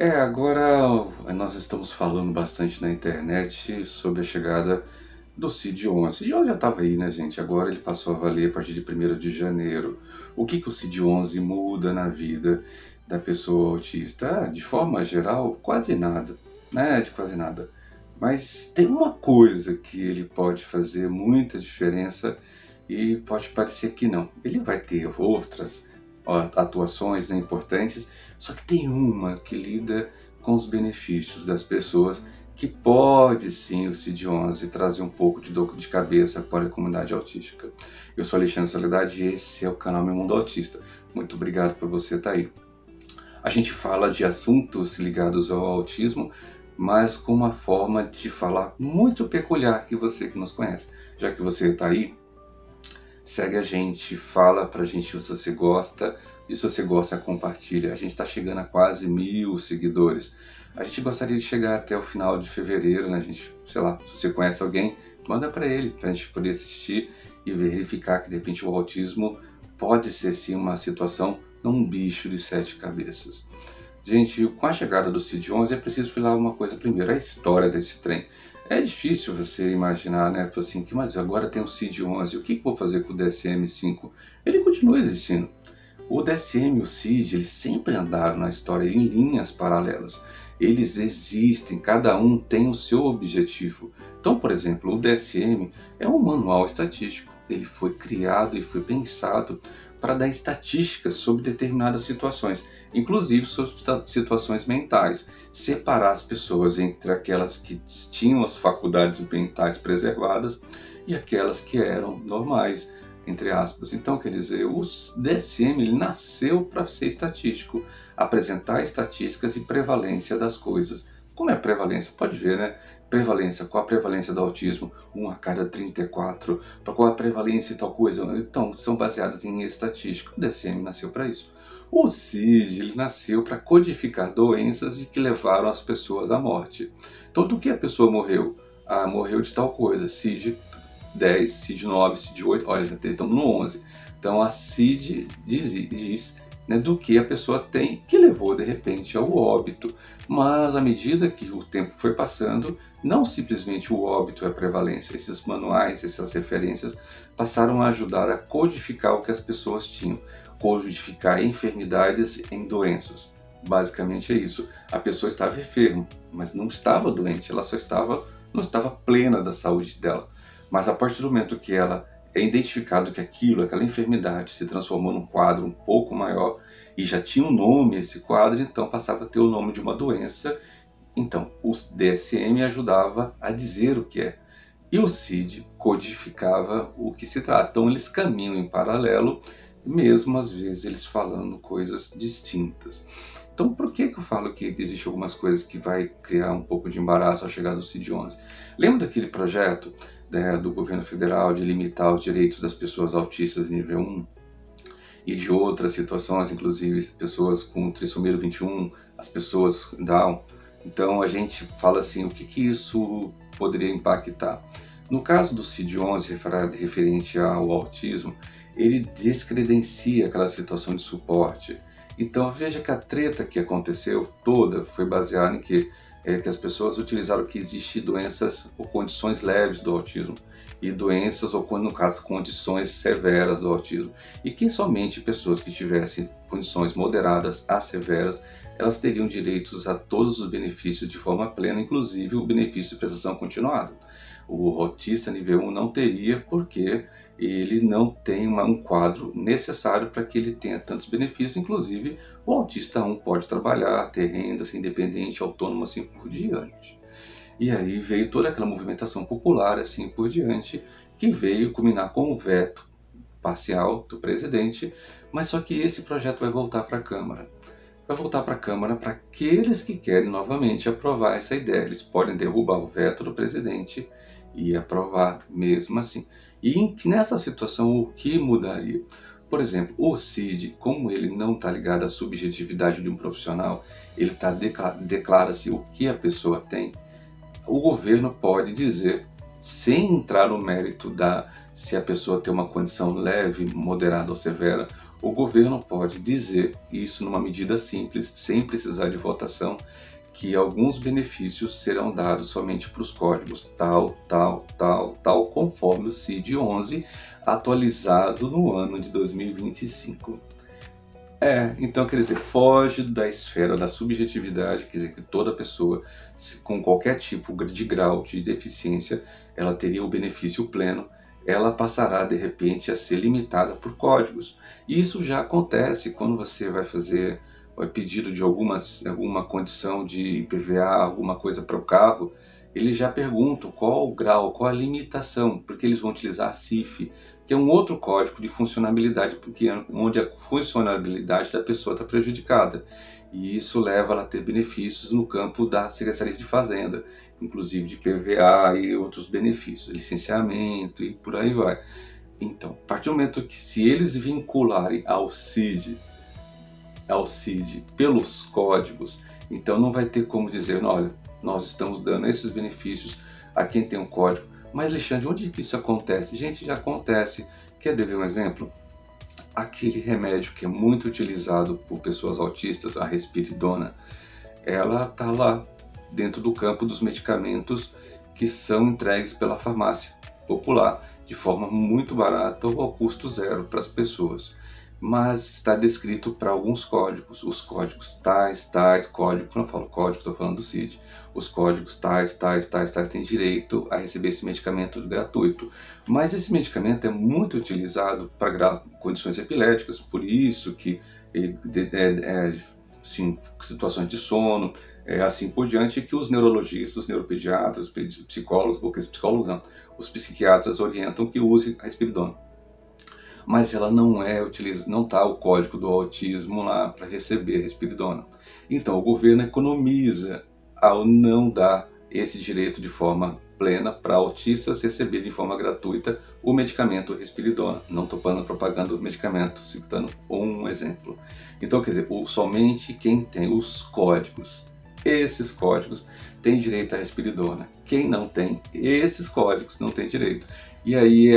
Agora nós estamos falando bastante na internet sobre a chegada do CID-11. E eu já estava aí, né, gente? Agora ele passou a valer a partir de 1º de janeiro. O que o CID-11 muda na vida da pessoa autista? De forma geral, quase nada, né? De quase nada. Mas tem uma coisa que ele pode fazer muita diferença e pode parecer que não. Ele vai ter outras atuações, né, importantes, só que tem uma que lida com os benefícios das pessoas, que pode sim o CID-11 trazer um pouco de dor de cabeça para a comunidade autística. Eu sou Alexandre Soledade e esse é o canal Meu Mundo Autista. Muito obrigado por você estar aí. A gente fala de assuntos ligados ao autismo, mas com uma forma de falar muito peculiar que você que nos conhece. Já que você está aí, segue a gente, fala pra gente se você gosta, e se você gosta, compartilha. A gente está chegando a quase 1000 seguidores. A gente gostaria de chegar até o final de fevereiro, né? A gente, sei lá, se você conhece alguém, manda para ele, pra gente poder assistir e verificar que de repente o autismo pode ser sim uma situação, não um bicho de 7 cabeças. Gente, com a chegada do CID-11 é preciso falar uma coisa primeiro, a história desse trem. É difícil você imaginar, né, assim, que mas agora tem o CID-11, o que eu vou fazer com o DSM-5? Ele continua existindo. O DSM e o CID, eles sempre andaram na história em linhas paralelas. Eles existem, cada um tem o seu objetivo. Então, por exemplo, o DSM é um manual estatístico. Ele foi criado e foi pensado para dar estatísticas sobre determinadas situações, inclusive sobre situações mentais, separar as pessoas entre aquelas que tinham as faculdades mentais preservadas e aquelas que eram normais, entre aspas. Então, quer dizer, o DSM ele nasceu para ser estatístico, apresentar estatísticas e prevalência das coisas. Como é a prevalência? Pode ver, né? Prevalência, qual a prevalência do autismo? 1 a cada 34. Qual a prevalência e tal coisa? Então, são baseados em estatística. O DSM nasceu para isso. O CID ele nasceu para codificar doenças e que levaram as pessoas à morte. Então, do que a pessoa morreu? Ah, morreu de tal coisa. CID 10, CID 9, CID 8, olha, já estamos no 11. Então, a CID diz né, do que a pessoa tem, que levou de repente ao óbito. Mas à medida que o tempo foi passando, não simplesmente o óbito é a prevalência, esses manuais, essas referências passaram a ajudar a codificar o que as pessoas tinham, codificar enfermidades em doenças. Basicamente é isso. A pessoa estava enferma, mas não estava doente, ela só não estava plena da saúde dela. Mas a partir do momento que ela é identificado que aquela enfermidade se transformou num quadro um pouco maior e já tinha um nome esse quadro, então passava a ter o nome de uma doença. Então, o DSM ajudava a dizer o que é. E o CID codificava o que se trata. Então, eles caminham em paralelo, mesmo às vezes eles falando coisas distintas. Então, por que eu falo que existem algumas coisas que vai criar um pouco de embaraço ao chegar do CID-11? Lembra daquele projeto do governo federal de limitar os direitos das pessoas autistas nível 1 e de outras situações, inclusive pessoas com trissomia 21, as pessoas Down? Então a gente fala assim, o que isso poderia impactar? No caso do CID-11 referente ao autismo, ele descredencia aquela situação de suporte. Então veja que a treta que aconteceu toda foi baseada em que as pessoas utilizaram que existem doenças ou condições leves do autismo e doenças ou, no caso, condições severas do autismo, e que somente pessoas que tivessem condições moderadas a severas, elas teriam direitos a todos os benefícios de forma plena, inclusive o benefício de prestação continuada. O autista nível 1 não teria, porque ele não tem um quadro necessário para que ele tenha tantos benefícios. Inclusive, o autista 1 pode trabalhar, ter renda, ser independente, autônomo, assim por diante. E aí veio toda aquela movimentação popular, assim por diante, que veio culminar com o veto parcial do presidente, mas só que esse projeto vai voltar para a Câmara. Vai voltar para a Câmara para aqueles que querem novamente aprovar essa ideia. Eles podem derrubar o veto do presidente e aprovar mesmo assim. E nessa situação, o que mudaria? Por exemplo, o CID, como ele não está ligado à subjetividade de um profissional, ele declara-se o que a pessoa tem. O governo pode dizer, sem entrar no mérito se a pessoa tem uma condição leve, moderada ou severa, o governo pode dizer, isso numa medida simples, sem precisar de votação, que alguns benefícios serão dados somente para os códigos tal, tal, tal, tal, conforme o CID-11 atualizado no ano de 2025. Então quer dizer, foge da esfera da subjetividade, quer dizer que toda pessoa com qualquer tipo de grau de deficiência, ela teria o benefício pleno, ela passará de repente a ser limitada por códigos. E isso já acontece quando você vai fazer pedido de alguma condição de IPVA, alguma coisa para o carro, eles já perguntam qual o grau, qual a limitação, porque eles vão utilizar a CIF, que é um outro código de funcionalidade, porque onde a funcionalidade da pessoa está prejudicada. E isso leva ela a ter benefícios no campo da Secretaria de Fazenda, inclusive de PVA e outros benefícios, licenciamento e por aí vai. Então, a partir do momento que se eles vincularem ao CID pelos códigos, então não vai ter como dizer, olha, nós estamos dando esses benefícios a quem tem um código. Mas Alexandre, onde que isso acontece? Gente, já acontece. Quer ver um exemplo? Aquele remédio que é muito utilizado por pessoas autistas, a risperidona, ela está lá dentro do campo dos medicamentos que são entregues pela farmácia popular de forma muito barata ou ao custo zero para as pessoas. Mas está descrito para alguns códigos, os códigos tais, código, quando eu falo código, estou falando do CID, os códigos tais, têm direito a receber esse medicamento gratuito. Mas esse medicamento é muito utilizado para condições epiléticas, por isso que situações de sono, assim por diante, que os neurologistas, os neuropediatras, os psicólogos, porque os psicólogos não, os psiquiatras orientam que use a risperidona. Mas ela não está o código do autismo lá para receber a risperidona. Então o governo economiza ao não dar esse direito de forma plena para autistas receber de forma gratuita o medicamento risperidona. Não estou falando propaganda do medicamento, citando um exemplo. Então quer dizer, somente quem tem os códigos, esses códigos, tem direito à risperidona. Quem não tem esses códigos não tem direito. E aí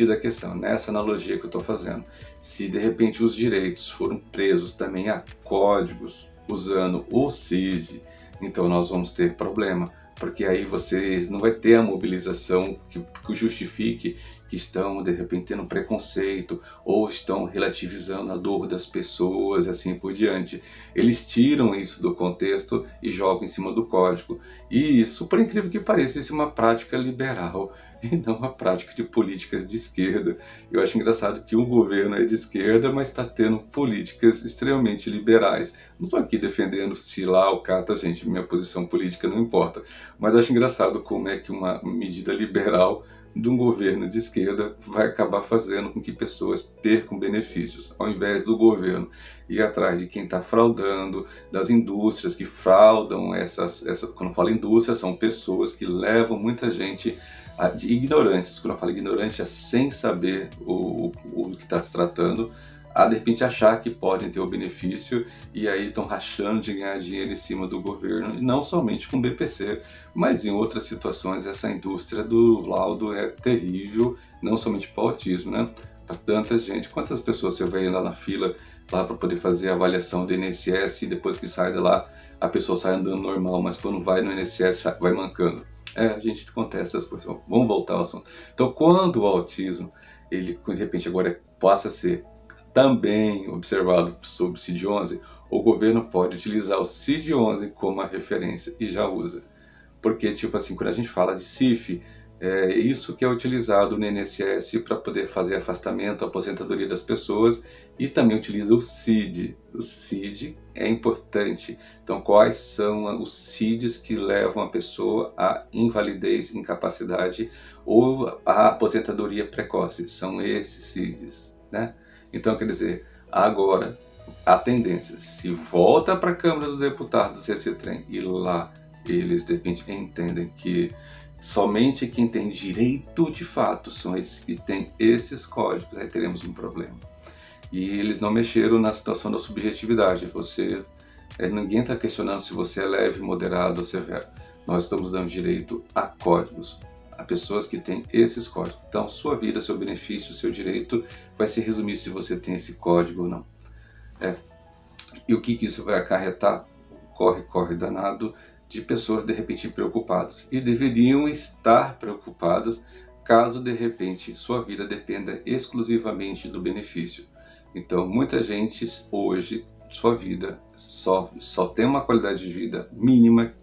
da questão, nessa analogia que eu estou fazendo, se de repente os direitos foram presos também a códigos usando o CID, então nós vamos ter problema, porque aí vocês não vai ter a mobilização que justifique que estão de repente tendo preconceito ou estão relativizando a dor das pessoas e assim por diante. Eles tiram isso do contexto e jogam em cima do código. E isso, por incrível que pareça, isso é uma prática liberal e não uma prática de políticas de esquerda. Eu acho engraçado que o governo é de esquerda, mas está tendo políticas extremamente liberais. Não estou aqui defendendo se lá ou cá, tá, gente? Minha posição política não importa. Mas eu acho engraçado como é que uma medida liberal de um governo de esquerda vai acabar fazendo com que pessoas percam benefícios, ao invés do governo ir atrás de quem está fraudando, das indústrias que fraudam quando eu falo indústria, são pessoas que levam muita gente de ignorantes, quando eu falo ignorante é sem saber o que está se tratando, a de repente achar que podem ter o benefício e aí estão rachando de ganhar dinheiro em cima do governo, e não somente com o BPC, mas em outras situações essa indústria do laudo é terrível, não somente para o autismo, né? Para tanta gente, quantas pessoas você vai lá na fila lá para poder fazer a avaliação do INSS e depois que sai de lá a pessoa sai andando normal, mas quando vai no INSS vai mancando. A gente acontece essas coisas. Vamos voltar ao assunto. Então quando o autismo, ele de repente agora passa a ser também observado sob o CID-11, o governo pode utilizar o CID-11 como a referência e já usa. Porque, tipo assim, quando a gente fala de CIF, é isso que é utilizado no INSS para poder fazer afastamento, aposentadoria das pessoas, e também utiliza o CID. O CID é importante. Então, quais são os CIDs que levam a pessoa à invalidez, incapacidade ou à aposentadoria precoce? São esses CIDs, né? Então, quer dizer, agora a tendência, se volta para a Câmara dos Deputados esse trem e lá eles de repente entendem que somente quem tem direito de fato são esses que têm esses códigos, aí teremos um problema. E eles não mexeram na situação da subjetividade. Ninguém está questionando se você é leve, moderado ou severo. Nós estamos dando direito a códigos. a pessoas que têm esses códigos. Então, sua vida, seu benefício, seu direito vai se resumir se você tem esse código ou não. E o que isso vai acarretar? Corre danado de pessoas de repente preocupadas. E deveriam estar preocupadas caso de repente sua vida dependa exclusivamente do benefício. Então, muita gente hoje, sua vida só tem uma qualidade de vida mínima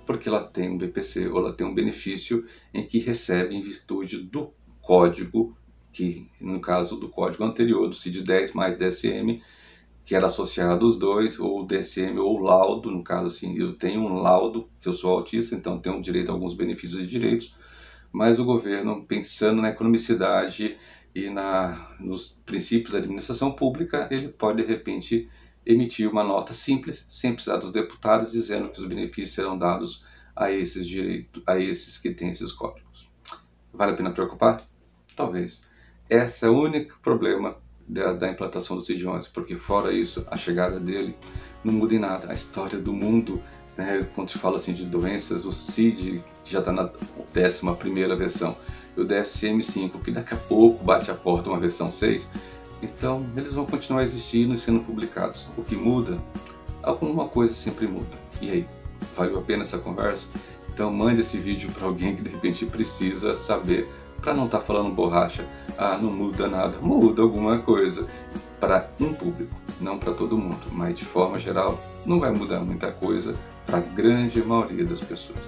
porque ela tem um BPC ou ela tem um benefício em que recebe em virtude do código, que no caso do código anterior, do CID-10 mais DSM, que era associado aos dois, ou DSM ou laudo, no caso assim, eu tenho um laudo, que eu sou autista, então tenho direito a alguns benefícios e direitos, mas o governo, pensando na economicidade e nos princípios da administração pública, ele pode de repente emitir uma nota simples, sem precisar dos deputados, dizendo que os benefícios serão dados a esses direitos, a esses que têm esses códigos. Vale a pena preocupar? Talvez. Esse é o único problema da implantação do CID-11, porque fora isso, a chegada dele não muda em nada. A história do mundo, né, quando se fala assim de doenças, o CID já está na 11ª versão, e o DSM-5, que daqui a pouco bate a porta uma versão 6, então eles vão continuar existindo e sendo publicados. O que muda? Alguma coisa sempre muda. E aí, valeu a pena essa conversa? Então mande esse vídeo para alguém que de repente precisa saber, para não estar falando borracha, não muda nada, muda alguma coisa para um público, não para todo mundo, mas de forma geral não vai mudar muita coisa para a grande maioria das pessoas.